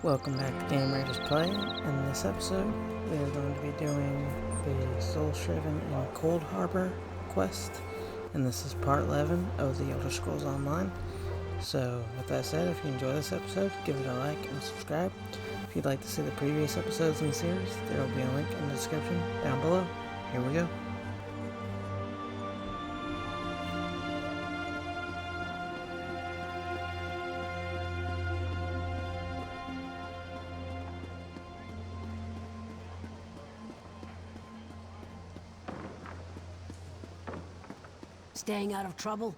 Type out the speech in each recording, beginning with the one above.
Welcome back to GameRaidersPlay. In this episode, we are going to be doing the Soul-Shriven and Coldharbour quest, and this is part 11 of the Elder Scrolls Online. So, with that said, if you enjoy this episode, give it a like and subscribe. If you'd like to see the previous episodes in the series, there will be a link in the description down below. Here we go. Staying out of trouble?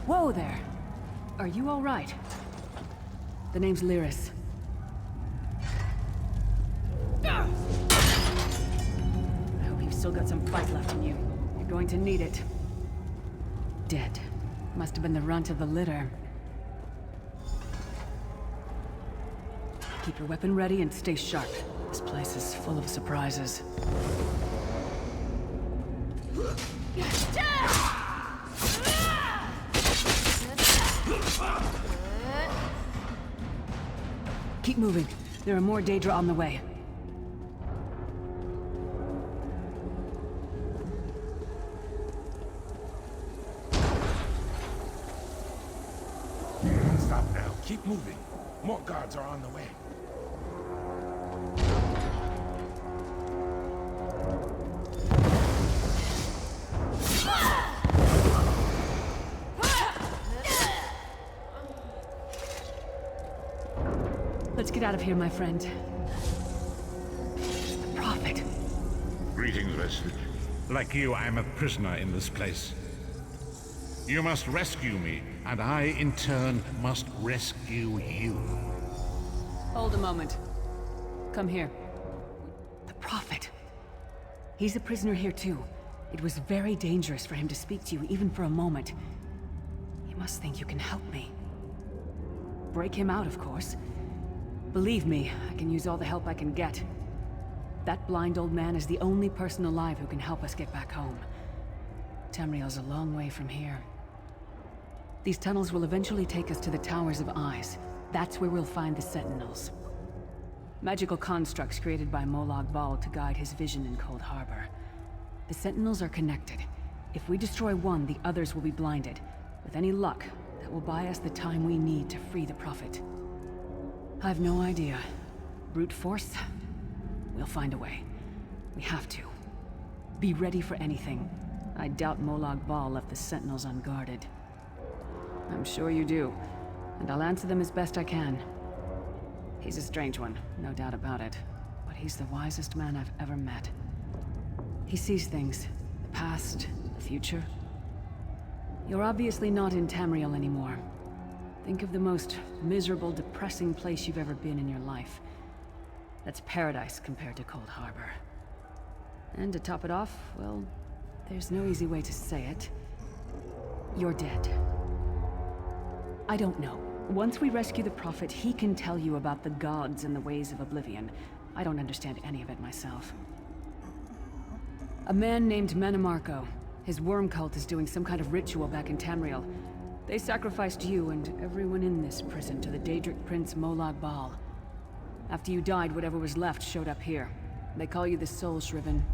Whoa there! Are you alright? The name's Lyris. I hope you've still got some fight left in you. You're going to need it. Dead. Must have been the runt of the litter. Keep your weapon ready and stay sharp. This place is full of surprises. Keep moving. There are more Daedra on the way. Stop now. Keep moving. More guards are on the way. Let's get out of here, my friend. The Prophet. Greetings, Vestige. Like you, I'm a prisoner in this place. You must rescue me, and I, in turn, must rescue you. Hold a moment. Come here. The Prophet. He's a prisoner here, too. It was very dangerous for him to speak to you, even for a moment. You must think you can help me. Break him out, of course. Believe me, I can use all the help I can get. That blind old man is the only person alive who can help us get back home. Tamriel's a long way from here. These tunnels will eventually take us to the Towers of Eyes. That's where we'll find the Sentinels. Magical constructs created by Molag Bal to guide his vision in Coldharbour. The Sentinels are connected. If we destroy one, the others will be blinded. With any luck, that will buy us the time we need to free the Prophet. I've no idea. Brute force? We'll find a way. We have to. Be ready for anything. I doubt Molag Bal left the Sentinels unguarded. I'm sure you do, and I'll answer them as best I can. He's a strange one, no doubt about it, but he's the wisest man I've ever met. He sees things, the past, the future. You're obviously not in Tamriel anymore. Think of the most miserable, depressing place you've ever been in your life. That's paradise compared to Coldharbour. And to top it off, well, there's no easy way to say it. You're dead. I don't know. Once we rescue the Prophet, he can tell you about the gods and the ways of oblivion. I don't understand any of it myself. A man named Menemarco. His worm cult is doing some kind of ritual back in Tamriel. They sacrificed you and everyone in this prison to the Daedric Prince Molag Bal. After you died, whatever was left showed up here. They call you the Soul Shriven.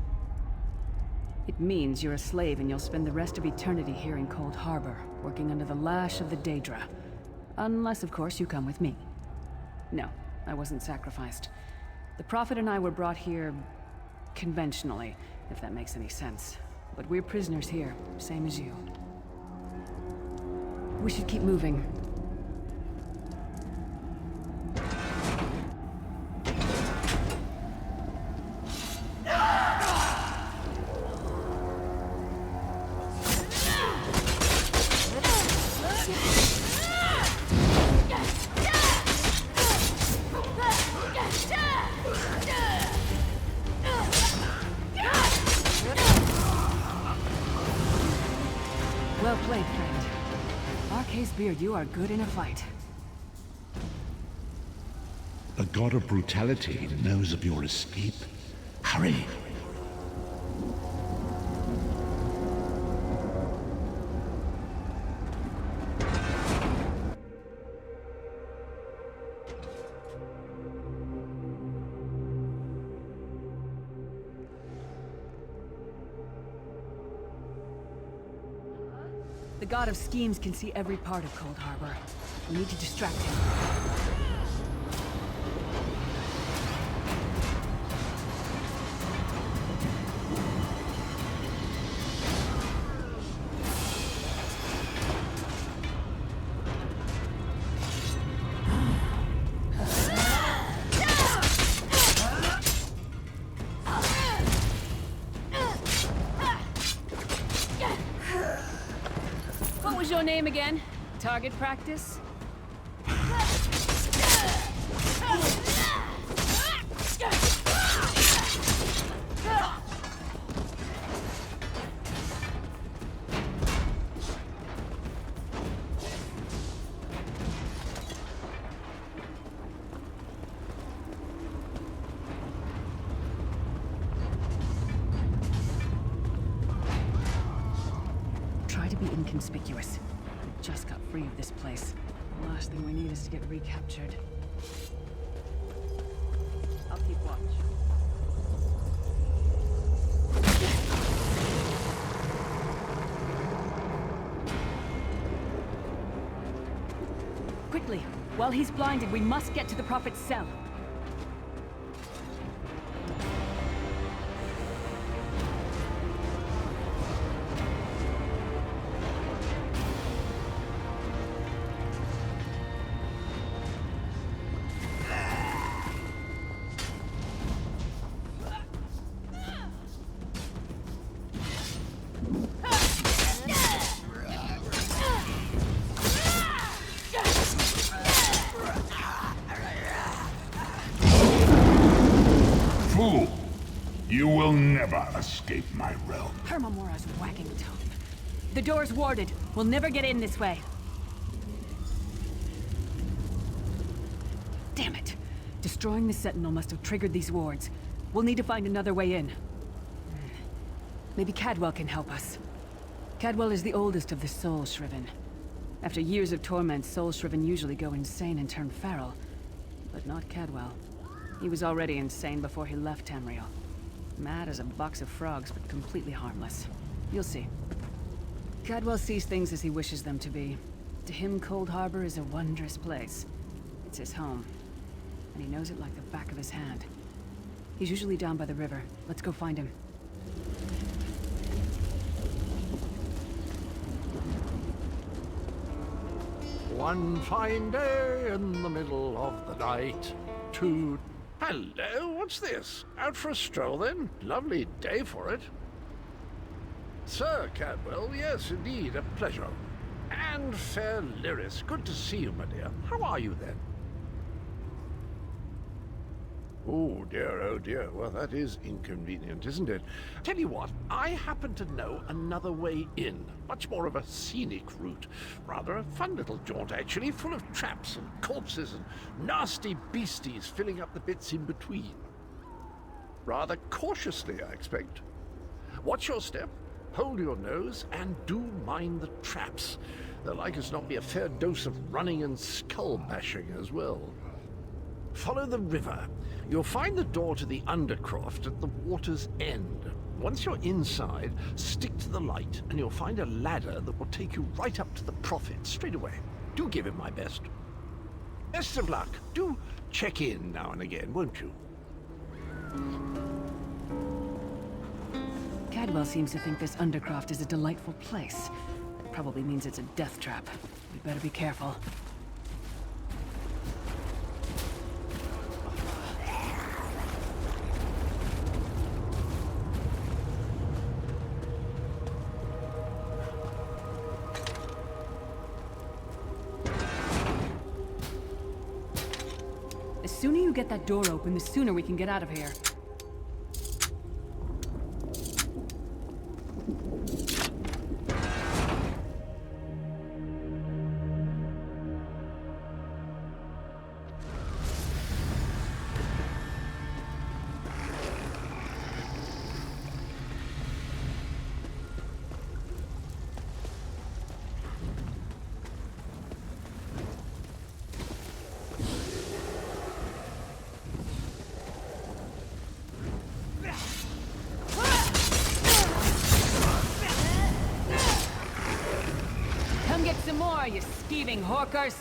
It means you're a slave and you'll spend the rest of eternity here in Coldharbour, working under the lash of the Daedra. Unless, of course, you come with me. No, I wasn't sacrificed. The Prophet and I were brought here conventionally, if that makes any sense. But we're prisoners here, same as you. We should keep moving. Well played, friend. Arca's beard, you are good in a fight. The god of brutality knows of your escape. Hurry! The god of schemes can see every part of Coldharbour. We need to distract him. What was your name again? Target practice? Try to be inconspicuous. We just got free of this place. The last thing we need is to get recaptured. I'll keep watch. Quickly! While he's blinded, we must get to the Prophet's cell. Fool! You will never escape my realm. Hermamora's wagging tongue. The door's warded. We'll never get in this way. Damn it. Destroying the Sentinel must have triggered these wards. We'll need to find another way in. Maybe Cadwell can help us. Cadwell is the oldest of the Soul Shriven. After years of torment, Soul Shriven usually go insane and turn feral. But not Cadwell. He was already insane before he left Tamriel. Mad as a box of frogs, but completely harmless. You'll see. Cadwell sees things as he wishes them to be. To him, Coldharbour is a wondrous place. It's his home. and he knows it like the back of his hand. He's usually down by the river. Let's go find him. One fine day in the middle of the night, two... Hello, what's this? Out for a stroll, then? Lovely day for it. Sir Cadwell, yes, indeed, a pleasure. And fair Lyris, good to see you, my dear. How are you, then? Oh dear, well that is inconvenient, isn't it? Tell you what, I happen to know another way in. Much more of a scenic route. Rather a fun little jaunt, actually, full of traps and corpses and nasty beasties filling up the bits in between. Rather cautiously, I expect. Watch your step, hold your nose, and do mind the traps. There'll like as not be a fair dose of running and skull bashing as well. Follow the river. You'll find the door to the Undercroft at the water's end. Once you're inside, stick to the light, and you'll find a ladder that will take you right up to the Prophet straight away. Do give him my best. Best of luck. Do check in now and again, won't you? Cadwell seems to think this Undercroft is a delightful place. That probably means it's a death trap. We better be careful. The sooner you get that door open, the sooner we can get out of here. Some more, you skeeving hawkers!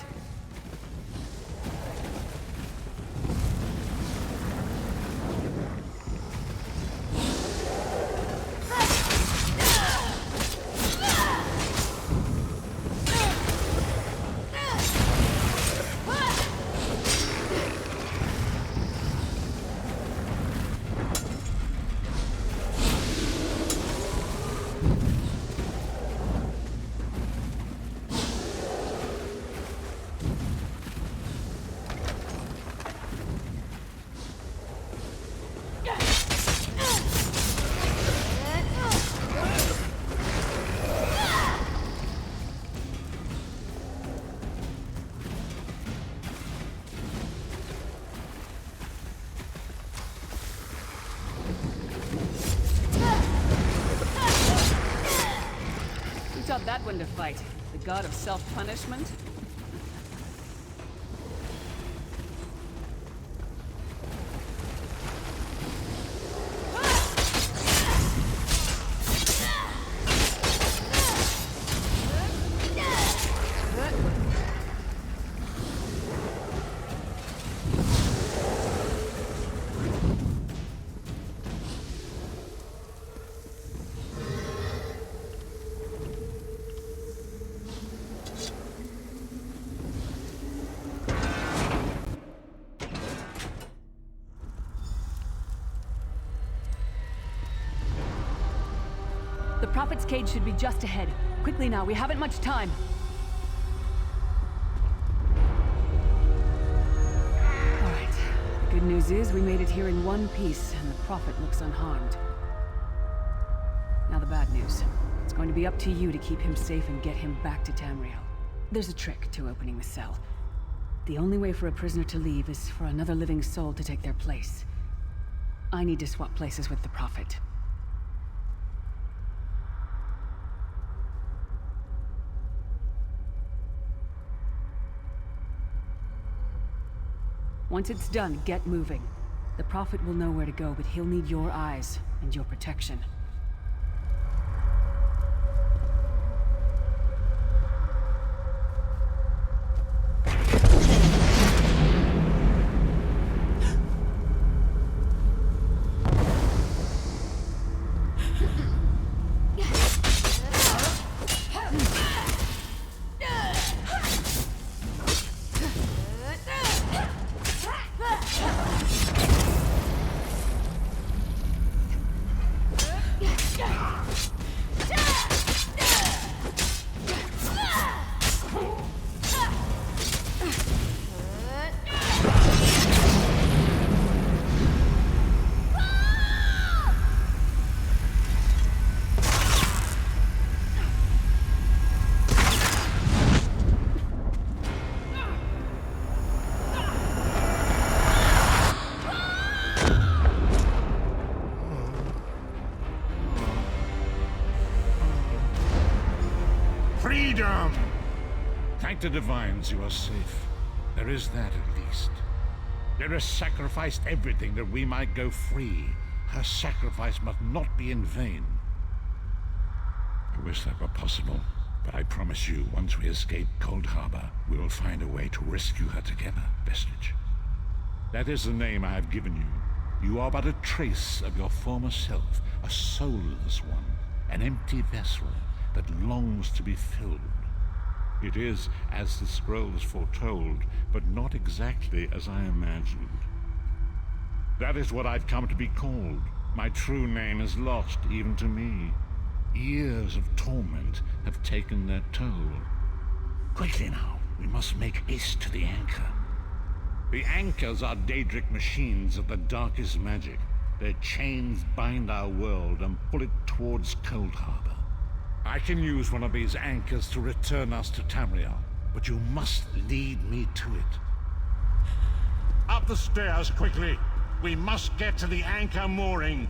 That one to fight. The god of self-punishment? The Prophet's cage should be just ahead. Quickly now, we haven't much time. Alright. The good news is we made it here in one piece, and the Prophet looks unharmed. Now the bad news. It's going to be up to you to keep him safe and get him back to Tamriel. There's a trick to opening the cell. The only way for a prisoner to leave is for another living soul to take their place. I need to swap places with the Prophet. Once it's done, get moving. The Prophet will know where to go, but he'll need your eyes and your protection. Like the Divines, you are safe. There is that at least. Lyra sacrificed everything that we might go free. Her sacrifice must not be in vain. I wish that were possible, but I promise you, once we escape Coldharbour, we will find a way to rescue her together, Vestige. That is the name I have given you. You are but a trace of your former self, a soulless one, an empty vessel that longs to be filled. It is as the scrolls foretold, but not exactly as I imagined. That is what I've come to be called. My true name is lost even to me. Years of torment have taken their toll. Quickly now, we must make haste to the anchor. The anchors are Daedric machines of the darkest magic. Their chains bind our world and pull it towards Coldharbour. I can use one of these anchors to return us to Tamriel, but you must lead me to it. Up the stairs, quickly! We must get to the anchor mooring.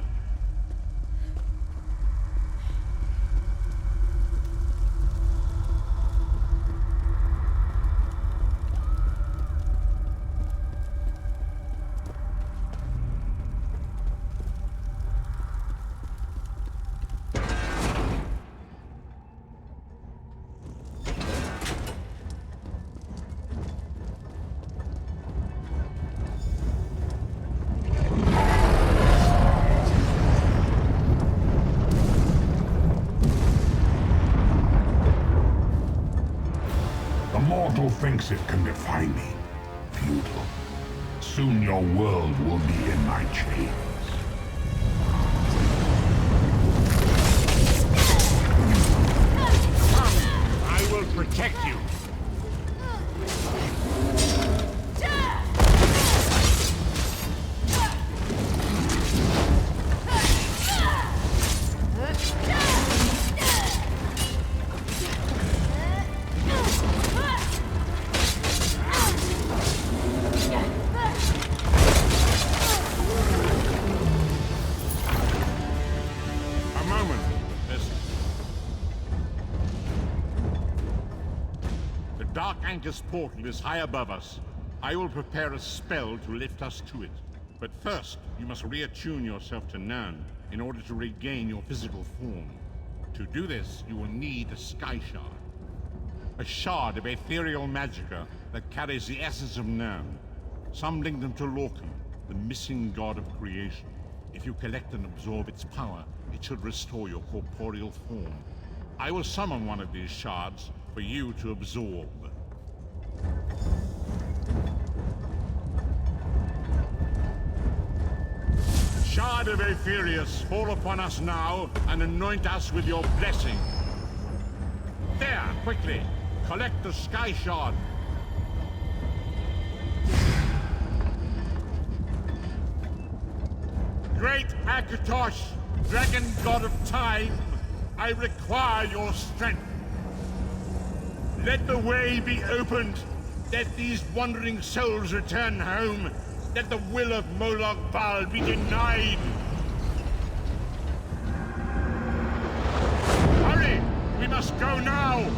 Mortal thinks it can defy me. Futile. Soon your world will be in my chains. I will protect you. Dark Anchor's portal is high above us. I will prepare a spell to lift us to it. But first, you must reattune yourself to Nan in order to regain your physical form. To do this, you will need a Sky Shard. A shard of ethereal magicka that carries the essence of Nan. Some link them to Lorcan, the missing god of creation. If you collect and absorb its power, it should restore your corporeal form. I will summon one of these shards for you to absorb. Shard of Aetherius, fall upon us now and anoint us with your blessing. There, quickly, collect the Sky Shard. Great Akatosh, dragon god of time, I require your strength. Let the way be opened. Let these wandering souls return home. Let the will of Moloch Baal be denied. Hurry! We must go now!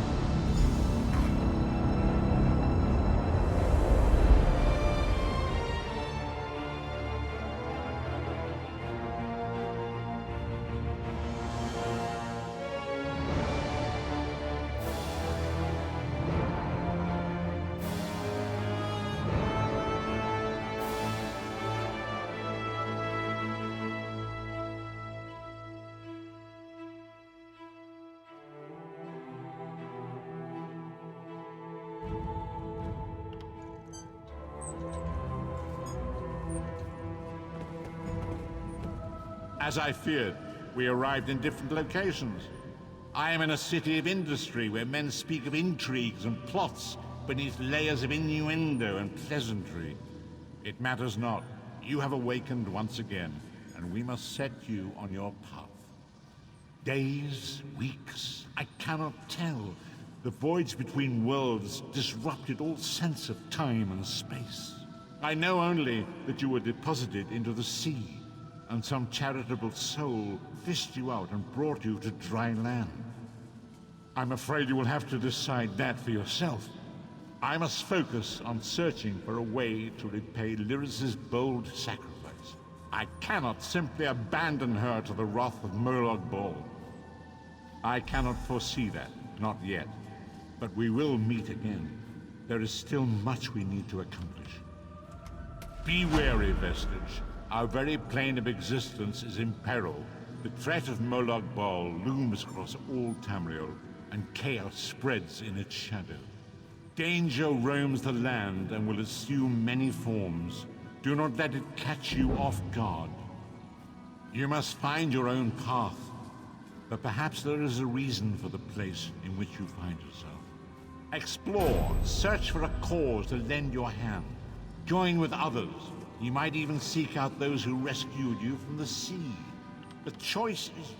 As I feared, we arrived in different locations. I am in a city of industry where men speak of intrigues and plots beneath layers of innuendo and pleasantry. It matters not. You have awakened once again, and we must set you on your path. Days, weeks, I cannot tell. The voids between worlds disrupted all sense of time and space. I know only that you were deposited into the sea, and some charitable soul fished you out and brought you to dry land. I'm afraid you will have to decide that for yourself. I must focus on searching for a way to repay Lyris's bold sacrifice. I cannot simply abandon her to the wrath of Molag Bal. I cannot foresee that, not yet. But we will meet again. There is still much we need to accomplish. Be wary, Vestige. Our very plane of existence is in peril. The threat of Molag Bal looms across all Tamriel, and chaos spreads in its shadow. Danger roams the land and will assume many forms. Do not let it catch you off guard. You must find your own path, but perhaps there is a reason for the place in which you find yourself. Explore, search for a cause to lend your hand. Join with others. You might even seek out those who rescued you from the sea. The choice is